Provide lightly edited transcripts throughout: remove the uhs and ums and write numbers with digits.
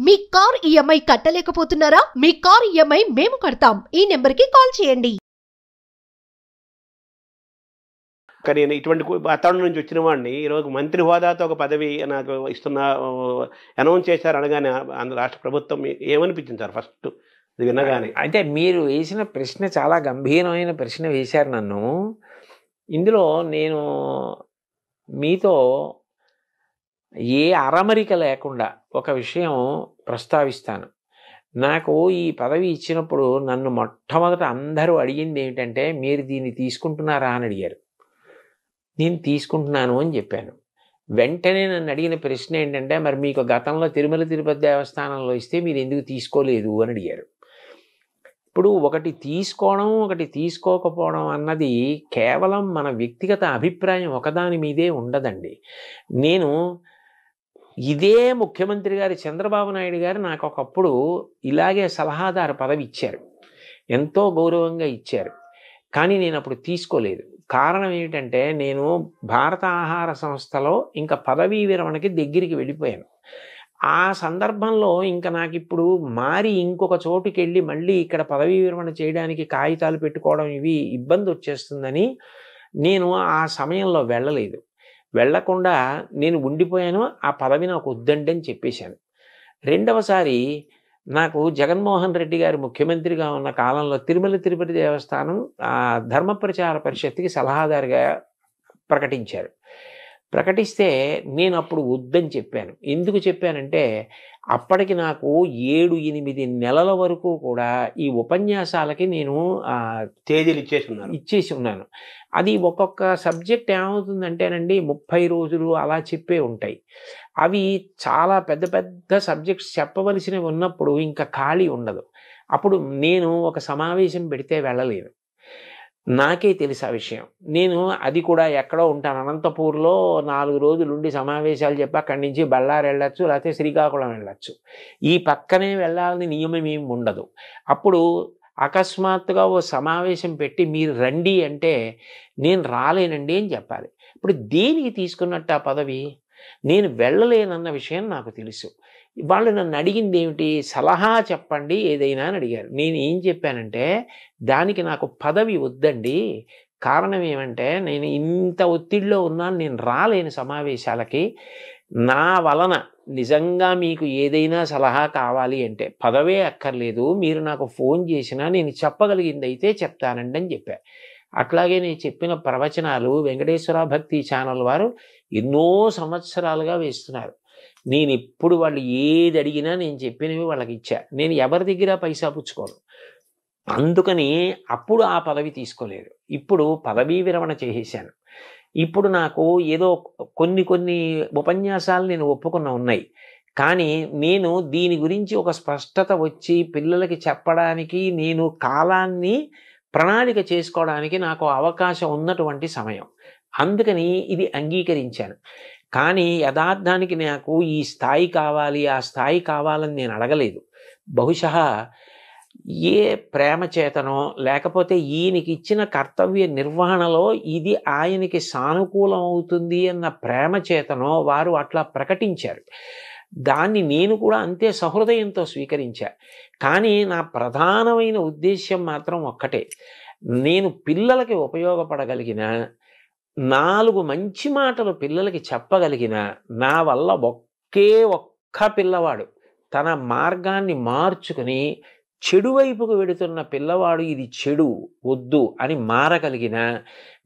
మీ car EMI కట్టలేకపోతున్నారా? మీ car EMI మేము కడతాం. ఈ నెంబర్కి కాల్ చేయండి. కానీ నేను ఇటువంటి వాతావరణం నుంచి వచ్చిన వాడిని ఈరోజు మంత్రి హోదాతో ఒక పదవి నాకు అనౌన్స్ చేశారు అనగానే ఆంధ్ర రాష్ట్ర ప్రభుత్వం ఏమనిపించింది సార్ ఫస్ట్ ఇది వినగానే? అంటే మీరు వేసిన ప్రశ్న చాలా గంభీరమైన ప్రశ్న వేశారు నన్ను. ఇందులో నేను మీతో ఏ అరమరిక లేకుండా ఒక విషయం ప్రస్తావిస్తాను. నాకు ఈ పదవి ఇచ్చినప్పుడు నన్ను మొట్టమొదట అందరూ అడిగింది ఏమిటంటే, మీరు దీన్ని తీసుకుంటున్నారా అని అడిగారు. నేను తీసుకుంటున్నాను అని చెప్పాను. వెంటనే నన్ను అడిగిన ప్రశ్న ఏంటంటే, మరి మీకు గతంలో తిరుమల తిరుపతి దేవస్థానంలో ఇస్తే మీరు ఎందుకు తీసుకోలేదు అని అడిగారు. ఇప్పుడు ఒకటి తీసుకోవడం ఒకటి తీసుకోకపోవడం అన్నది కేవలం మన వ్యక్తిగత అభిప్రాయం ఒకదాని మీదే ఉండదండి. నేను ఇదే ముఖ్యమంత్రి గారు చంద్రబాబు నాయుడు గారు నాకు ఒకప్పుడు ఇలాగే సలహాదారు పదవి ఇచ్చారు, ఎంతో గౌరవంగా ఇచ్చారు. కానీ నేను అప్పుడు తీసుకోలేదు. కారణం ఏమిటంటే, నేను భారత ఆహార సంస్థలో ఇంకా పదవీ విరమణకి దగ్గరికి వెళ్ళిపోయాను. ఆ సందర్భంలో ఇంకా నాకు ఇప్పుడు మారి ఇంకొక చోటుకి వెళ్ళి మళ్ళీ ఇక్కడ పదవీ విరమణ చేయడానికి కాగితాలు పెట్టుకోవడం ఇవి ఇబ్బంది వచ్చేస్తుందని నేను ఆ సమయంలో వెళ్ళలేదు. వెళ్లకుండా నేను ఉండిపోయాను. ఆ పదవి నాకు వద్దండి అని చెప్పేశాను. రెండవసారి నాకు జగన్మోహన్ రెడ్డి గారు ముఖ్యమంత్రిగా ఉన్న కాలంలో తిరుమల తిరుపతి దేవస్థానం ధర్మ ప్రచార పరిషత్తుకి సలహాదారుగా ప్రకటించారు. ప్రకటిస్తే నేను అప్పుడు వద్దని చెప్పాను. ఎందుకు చెప్పానంటే, అప్పటికి నాకు 7-8 నెలల వరకు కూడా ఈ ఉపన్యాసాలకి నేను తేదీలు ఇచ్చేసి ఉన్నాను. అది ఒక్కొక్క సబ్జెక్ట్ ఏమవుతుందంటేనండి, 30 రోజులు అలా చెప్పే ఉంటాయి. అవి చాలా పెద్ద పెద్ద సబ్జెక్ట్స్ చెప్పవలసినవి ఉన్నప్పుడు ఇంకా ఖాళీ ఉండదు. అప్పుడు నేను ఒక సమావేశం పెడితే వెళ్ళలేను. నాకే తెలుసు ఆ విషయం. నేను అది కూడా ఎక్కడో ఉంటాను, అనంతపూర్లో 4 రోజులు ఉండి సమావేశాలు చెప్పి అక్కడి నుంచి బళ్ళారి వెళ్ళచ్చు, లేకపోతే శ్రీకాకుళం వెళ్ళచ్చు. ఈ పక్కనే వెళ్ళాలని నియమం ఏమి ఉండదు. అప్పుడు అకస్మాత్తుగా ఓ సమావేశం పెట్టి మీరు రండి అంటే నేను రాలేనండి అని చెప్పాలి. ఇప్పుడు దేనికి తీసుకున్నట్టు ఆ పదవి? నేను వెళ్ళలేనన్న విషయం నాకు తెలుసు. వాళ్ళు నన్ను అడిగింది ఏమిటి? సలహా చెప్పండి ఏదైనా అని అడిగారు. నేను ఏం చెప్పానంటే, దానికి నాకు పదవి వద్దండి. కారణం ఏమంటే, నేను ఇంత ఒత్తిడిలో ఉన్నాను, నేను రాలేని సమావేశాలకి. నా వలన నిజంగా మీకు ఏదైనా సలహా కావాలి అంటే పదవే అక్కర్లేదు, మీరు నాకు ఫోన్ చేసినా నేను చెప్పగలిగింది అయితే చెప్తానండి అని చెప్పాను. అట్లాగే నేను చెప్పిన ప్రవచనాలు వెంకటేశ్వర భక్తి ఛానల్ వారు ఎన్నో సంవత్సరాలుగా వేస్తున్నారు. నేను ఎప్పుడు వాళ్ళు ఏది అడిగినా నేను చెప్పినవి వాళ్ళకి ఇచ్చా. నేను ఎవరి దగ్గర పైసా పుచ్చుకోను. అందుకని అప్పుడు ఆ పదవి తీసుకోలేదు. ఇప్పుడు పదవీ విరమణ చేసేసాను. ఇప్పుడు నాకు ఏదో కొన్ని ఉపన్యాసాలు నేను ఒప్పుకున్న ఉన్నాయి. కానీ నేను దీని గురించి ఒక స్పష్టత వచ్చి పిల్లలకి చెప్పడానికి, నేను కాలాన్ని ప్రణాళిక చేసుకోవడానికి నాకు అవకాశం ఉన్నటువంటి సమయం. అందుకని ఇది అంగీకరించాను. కానీ యథార్థానికి నాకు ఈ స్థాయి కావాలి, ఆ స్థాయి కావాలని నేను అడగలేదు. బహుశా ఏ ప్రేమ చేతనో, లేకపోతే ఈయనకి ఇచ్చిన కర్తవ్య నిర్వహణలో ఇది ఆయనకి సానుకూలం అవుతుంది అన్న ప్రేమ చేతనో వారు అట్లా ప్రకటించారు. దాన్ని నేను కూడా అంతే సహృదయంతో స్వీకరించా. కానీ నా ప్రధానమైన ఉద్దేశ్యం మాత్రం ఒక్కటే, నేను పిల్లలకి ఉపయోగపడగలిగిన 4 మంచి మాటలు పిల్లలకి చెప్పగలిగిన, నా వల్ల ఒక్క పిల్లవాడు తన మార్గాన్ని మార్చుకుని చెడు వైపుకు వెడుతున్న పిల్లవాడు ఇది చెడు వద్దు అని మారగలిగిన,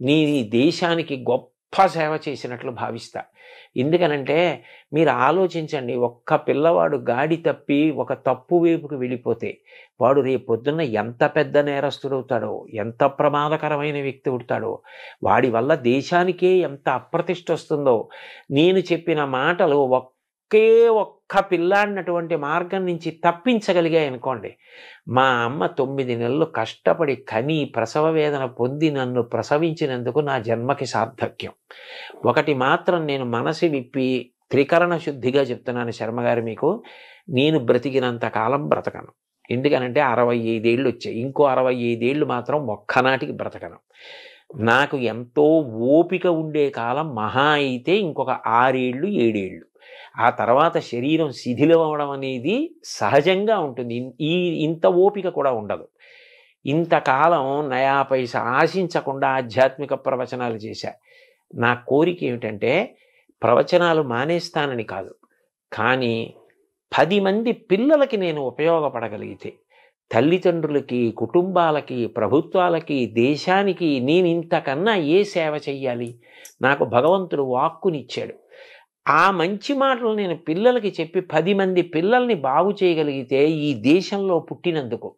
నీ దేశానికి గొప్ప సేవ చేసినట్లు భావిస్తా. ఎందుకనంటే మీరు ఆలోచించండి, ఒక్క పిల్లవాడు గాడి తప్పి ఒక తప్పు వైపుకు వెళ్ళిపోతే వాడు రేపొద్దున్న ఎంత పెద్ద నేరస్తుడవుతాడో, ఎంత ప్రమాదకరమైన వ్యక్తి అవుతాడో, వాడి వల్ల దేశానికే ఎంత అప్రతిష్ట వస్తుందో. నేను చెప్పిన మాటలు ఒక్క పిల్లాడినటువంటి మార్గం నుంచి తప్పించగలిగాయి అనుకోండి. మా అమ్మ 9 నెలలు కష్టపడి కని ప్రసవ వేదన పొంది నన్ను ప్రసవించినందుకు నా జన్మకి సార్థక్యం. ఒకటి మాత్రం నేను మనసు విప్పి త్రికరణ శుద్ధిగా చెప్తున్నాను శర్మగారు మీకు, నేను బ్రతికినంత కాలం బ్రతకను. ఎందుకనంటే 65 ఏళ్ళు వచ్చాయి. ఇంకో 65 ఏళ్ళు మాత్రం ఒక్కనాటికి బ్రతకను. నాకు ఎంతో ఓపిక ఉండే కాలం మహా అయితే ఇంకొక 6 ఏళ్ళు 7 ఏళ్ళు. ఆ తర్వాత శరీరం శిథిలం అవడం అనేది సహజంగా ఉంటుంది. ఇంత ఓపిక కూడా ఉండదు. ఇంతకాలం నయా పైసా ఆశించకుండా ఆధ్యాత్మిక ప్రవచనాలు చేశా. నా కోరిక ఏమిటంటే ప్రవచనాలు మానేస్తానని కాదు, కానీ 10 మంది పిల్లలకి నేను ఉపయోగపడగలిగితే, తల్లిదండ్రులకి, కుటుంబాలకి, ప్రభుత్వాలకి, దేశానికి నేను ఇంతకన్నా ఏ సేవ చెయ్యాలి? నాకు భగవంతుడు వాక్కునిచ్చాడు. ఆ మంచి మాటలు నేను పిల్లలకి చెప్పి 10 మంది పిల్లల్ని బాగు చేయగలిగితే, ఈ దేశంలో పుట్టినందుకు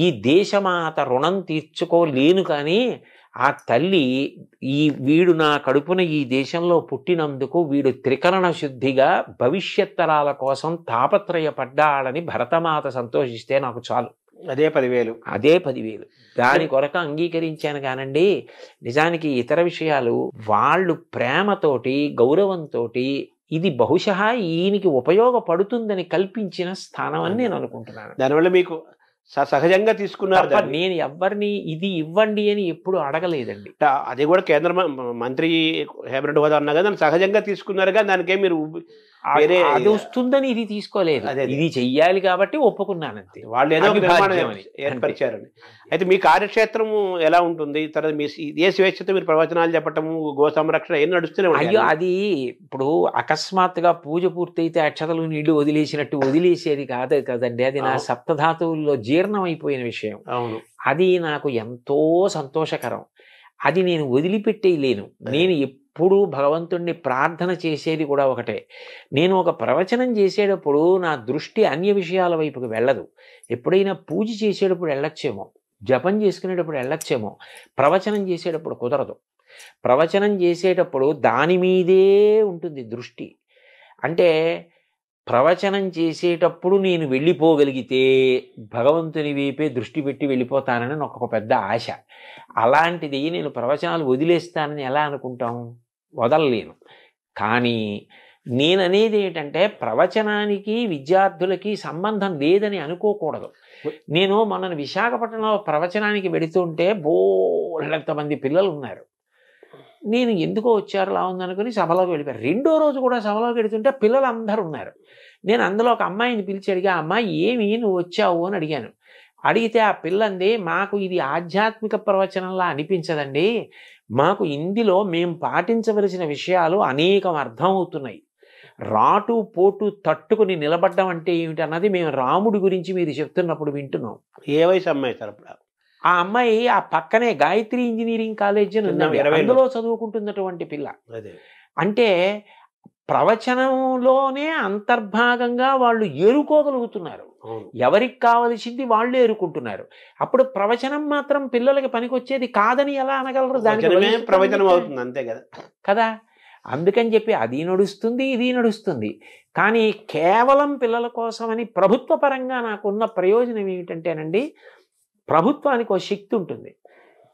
ఈ దేశమాత రుణం తీర్చుకోలేను. కానీ ఆ తల్లి వీడు నా కడుపున ఈ దేశంలో పుట్టినందుకు వీడు త్రికరణ శుద్ధిగా భవిష్యత్ తరాల కోసం తాపత్రయపడ్డాడని భరతమాత సంతోషిస్తే నాకు చాలు. అదే 10,000. అదే 10,000. దాని కొరకు అంగీకరించాను కానండి. నిజానికి ఇతర విషయాలు వాళ్ళు ప్రేమతోటి, గౌరవంతో ఇది బహుశా ఈయనకి ఉపయోగపడుతుందని కల్పించిన స్థానం అని నేను అనుకుంటున్నాను. దానివల్ల మీకు సహజంగా తీసుకున్నారు. నేను ఎవరిని ఇది ఇవ్వండి అని ఎప్పుడు అడగలేదండి. అది కూడా కేంద్ర మంత్రి హేమరెడ్డి హోదా అన్నా కదా, సహజంగా తీసుకున్నారుగా. దానికే మీరు అది వస్తుందని ఇది తీసుకోలేదు. ఇది చెయ్యాలి కాబట్టి ఒప్పుకున్నానంతే. వాళ్ళు ఏదో ఏర్పరిచారని. అయితే మీ కార్యక్షేత్రం ఎలా ఉంటుంది? తర్వాత మీ ఏ స్వేచ్ఛతో మీరు ప్రవచనాలు చెప్పటము, గో సంరక్షణ ఏం నడుస్తూనే ఉంటాయి. అయ్యో, అది ఇప్పుడు అకస్మాత్తుగా పూజ పూర్తయితే అక్షతలు నీళ్లు వదిలేసినట్టు వదిలేసేది కాదు కదండి. అది నా సప్తధాతువుల్లో జీర్ణం అయిపోయిన విషయం. అవును, అది నాకు ఎంతో సంతోషకరం. అది నేను వదిలిపెట్టేయలేను. నేను ఎప్పుడు భగవంతుణ్ణి ప్రార్థన చేసేది కూడా ఒకటే. నేను ఒక ప్రవచనం చేసేటప్పుడు నా దృష్టి అన్య విషయాల వైపుకి వెళ్ళదు. ఎప్పుడైనా పూజ చేసేటప్పుడు వెళ్ళొచ్చేమో, జపం చేసుకునేటప్పుడు వెళ్ళొచ్చేమో, ప్రవచనం చేసేటప్పుడు కుదరదు. ప్రవచనం చేసేటప్పుడు దాని మీదే ఉంటుంది దృష్టి. అంటే ప్రవచనం చేసేటప్పుడు నేను వెళ్ళిపోగలిగితే భగవంతుని వైపే దృష్టి పెట్టి వెళ్ళిపోతానని ఒక పెద్ద ఆశ. అలాంటిది నేను ప్రవచనాలు వదిలేస్తానని ఎలా అనుకుంటాం? వదలలేను. కానీ నేననేది ఏంటంటే ప్రవచనానికి విద్యార్థులకి సంబంధం లేదని అనుకోకూడదు. నేను మొన్న విశాఖపట్నంలో ప్రవచనానికి వెళుతుంటే బోళ్ళంతమంది పిల్లలు ఉన్నారు. నేను ఎందుకో వచ్చారులా ఉందనుకుని సభలోకి వెళ్ళిపోయారు. రెండో రోజు కూడా సభలోకి వెళుతుంటే పిల్లలు అందరూ ఉన్నారు. నేను అందులో ఒక అమ్మాయిని పిలిచి అడిగా, అమ్మాయి ఏమి నువ్వు వచ్చావు అని అడిగాను. అడిగితే ఆ పిల్లంది, మాకు ఇది ఆధ్యాత్మిక ప్రవచనంలా అనిపించదండి, మాకు ఇందులో మేము పాటించవలసిన విషయాలు అనేకం అర్థమవుతున్నాయి. రాటు పోటు తట్టుకుని నిలబడ్డం అంటే ఏమిటన్నది మేము రాముడి గురించి మీరు చెప్తున్నప్పుడు వింటున్నాం. ఏ వయసు అమ్మాయి తరపున? ఆ అమ్మాయి ఆ పక్కనే గాయత్రి ఇంజనీరింగ్ కాలేజ్ అని అందులో చదువుకుంటున్నటువంటి పిల్ల. అంటే ప్రవచనంలోనే అంతర్భాగంగా వాళ్ళు ఏరుకోగలుగుతున్నారు. ఎవరికి కావలసింది వాళ్ళు ఏరుకుంటున్నారు. అప్పుడు ప్రవచనం మాత్రం పిల్లలకి పనికొచ్చేది కాదని ఎలా అనగలరు? దానికి ప్రవచనం అవుతుంది అంతే కదా కదా. అందుకని చెప్పి అది నడుస్తుంది, ఇది నడుస్తుంది. కానీ కేవలం పిల్లల కోసమని ప్రభుత్వ పరంగా నాకున్న ప్రయోజనం ఏమిటంటేనండి, ప్రభుత్వానికి ఒక శక్తి ఉంటుంది.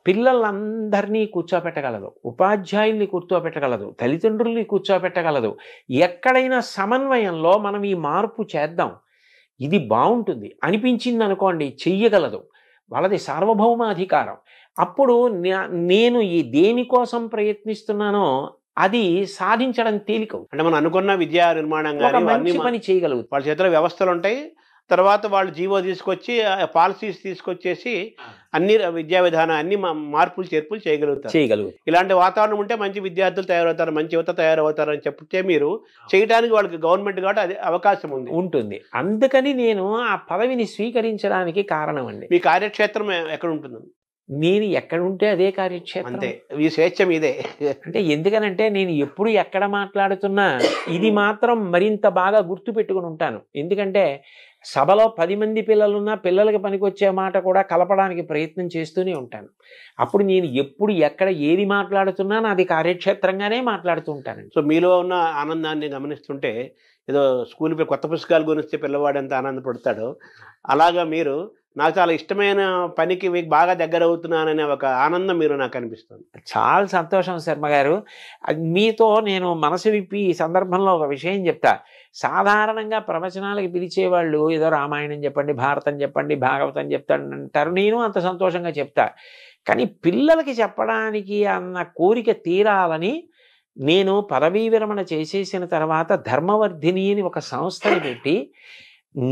పిల్లలందరినీ కూర్చోపెట్టగలదు, ఉపాధ్యాయుల్ని కూర్చోపెట్టగలదు, తల్లిదండ్రుల్ని కూర్చోపెట్టగలదు. ఎక్కడైనా సమన్వయంలో మనం ఈ మార్పు చేద్దాం, ఇది బాగుంటుంది అనిపించింది అనుకోండి, చెయ్యగలదు. వాళ్ళది సార్వభౌమాధికారం. అప్పుడు నేను ఈ దేనికోసం ప్రయత్నిస్తున్నానో అది సాధించడం తేలిక. అంటే మనం అనుకున్న విద్యా నిర్మాణం పని చేయగలదు. వాళ్ళ చేతిలో వ్యవస్థలు ఉంటాయి. తర్వాత వాళ్ళు జీవో తీసుకొచ్చి పాలసీస్ తీసుకొచ్చేసి అన్ని విద్యా విధానం అన్ని మార్పులు చేర్పులు చేయగలుగుతారు. ఇలాంటి వాతావరణం ఉంటే మంచి విద్యార్థులు తయారవుతారు, మంచి యువత తయారవుతారు అని చెప్తే మీరు చేయడానికి వాళ్ళకి గవర్నమెంట్ కాబట్టి అది అవకాశం ఉంటుంది. అందుకని నేను ఆ పదవిని స్వీకరించడానికి కారణం అండి. మీ కార్యక్షేత్రం ఎక్కడ ఉంటుంది? నేను ఎక్కడ ఉంటే అదే కార్యక్షేత్రం. అంతే, ఈ స్వేచ్ఛ మీదే. అంటే ఎందుకనంటే నేను ఎప్పుడు ఎక్కడ మాట్లాడుతున్నా ఇది మాత్రం మరింత బాగా గుర్తు పెట్టుకుని ఉంటాను. ఎందుకంటే సభలో 10 మంది పిల్లలున్నా పిల్లలకి పనికొచ్చే మాట కూడా కలపడానికి ప్రయత్నం చేస్తూనే ఉంటాను. అప్పుడు నేను ఎప్పుడు ఎక్కడ ఏది మాట్లాడుతున్నా నాది కార్యక్షేత్రంగానే మాట్లాడుతూ ఉంటాను. సో మీలో ఉన్న ఆనందాన్ని గమనిస్తుంటే ఏదో స్కూల్ కొత్త పుస్తకాలు గురించి పిల్లవాడు ఎంత ఆనందపడతాడో అలాగా మీరు నాకు చాలా ఇష్టమైన పనికి మీకు బాగా దగ్గర అవుతున్నాననే ఒక ఆనందం మీరు నాకు అనిపిస్తుంది. చాలా సంతోషం శర్మ గారు. మీతో నేను మనసు విప్పి ఈ సందర్భంలో ఒక విషయం చెప్తా. సాధారణంగా ప్రవచనాలకి పిలిచేవాళ్ళు ఏదో రామాయణం చెప్పండి, భారతం చెప్పండి, భాగవతం చెప్తాడంటారు. నేను అంత సంతోషంగా చెప్తా. కానీ పిల్లలకి చెప్పడానికి అన్న కోరిక తీరాలని నేను పదవీ విరమణ చేసేసిన తర్వాత ధర్మవర్ధిని అని ఒక సంస్థని పెట్టి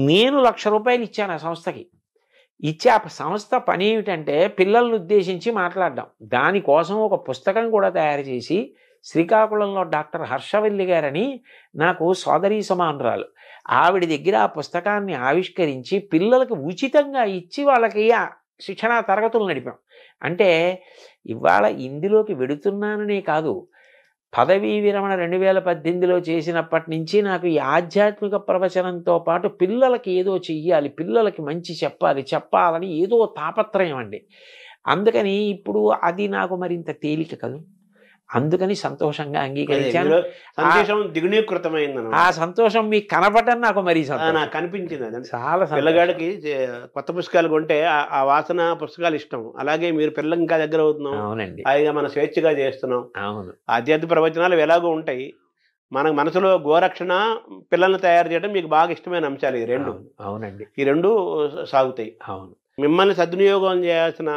నేను ₹1,00,000 ఇచ్చాను ఆ సంస్థకి. ఇచ్చి ఆ సంస్థ పని ఏమిటంటే పిల్లల్ని ఉద్దేశించి మాట్లాడడం. దానికోసం ఒక పుస్తకం కూడా తయారు చేసి శ్రీకాకుళంలో డాక్టర్ హర్షవల్లి గారని నాకు సోదరీ సమానురాలు, ఆవిడ దగ్గర ఆ పుస్తకాన్ని ఆవిష్కరించి పిల్లలకి ఉచితంగా ఇచ్చి వాళ్ళకి శిక్షణా తరగతులు నడిపాం. అంటే ఇవాళ ఇందులోకి వెడుతున్నాననే కాదు, పదవీ విరమణ 2018లో చేసినప్పటి నుంచి నాకు ఈ ఆధ్యాత్మిక ప్రవచనంతో పాటు పిల్లలకి ఏదో చెయ్యాలి, పిల్లలకి మంచి చెప్పాలని ఏదో తాపత్రయం అండి. అందుకని ఇప్పుడు అది నాకు మరింత తేలిక కదూ, అందుకని సంతోషంగా అంగీకరించాను. సంతోషం దిగునీకృతమైంది. ఆ సంతోషం మీకు కనపడని నాకు మరీ నాకు కనిపించింది. చాలా పిల్లగాడికి కొత్త పుస్తకాలు కొంటే ఆ వాసన పుస్తకాలు ఇష్టం. అలాగే మీరు పిల్లలకి ఇంకా దగ్గర అవుతున్నాం. అవునండి, హాయిగా మనం స్వేచ్ఛగా చేస్తున్నాం. అవును, ఆధ్యాత్మిక ప్రవచనాలు ఎలాగో ఉంటాయి. మన మనసులో గోరక్షణ, పిల్లల్ని తయారు చేయడం మీకు బాగా ఇష్టమైన అంశాలు ఈ రెండు. అవునండి, ఈ రెండు సాగుతాయి. అవును. మిమ్మల్ని సద్వినియోగం చేయాల్సిన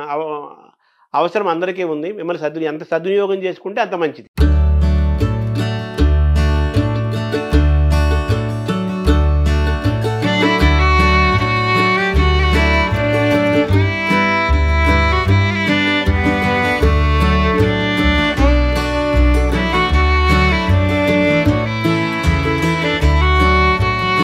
అవసరం అందరికీ ఉంది. మిమ్మల్ని ఎంత సద్వినియోగం చేసుకుంటే అంత మంచిది.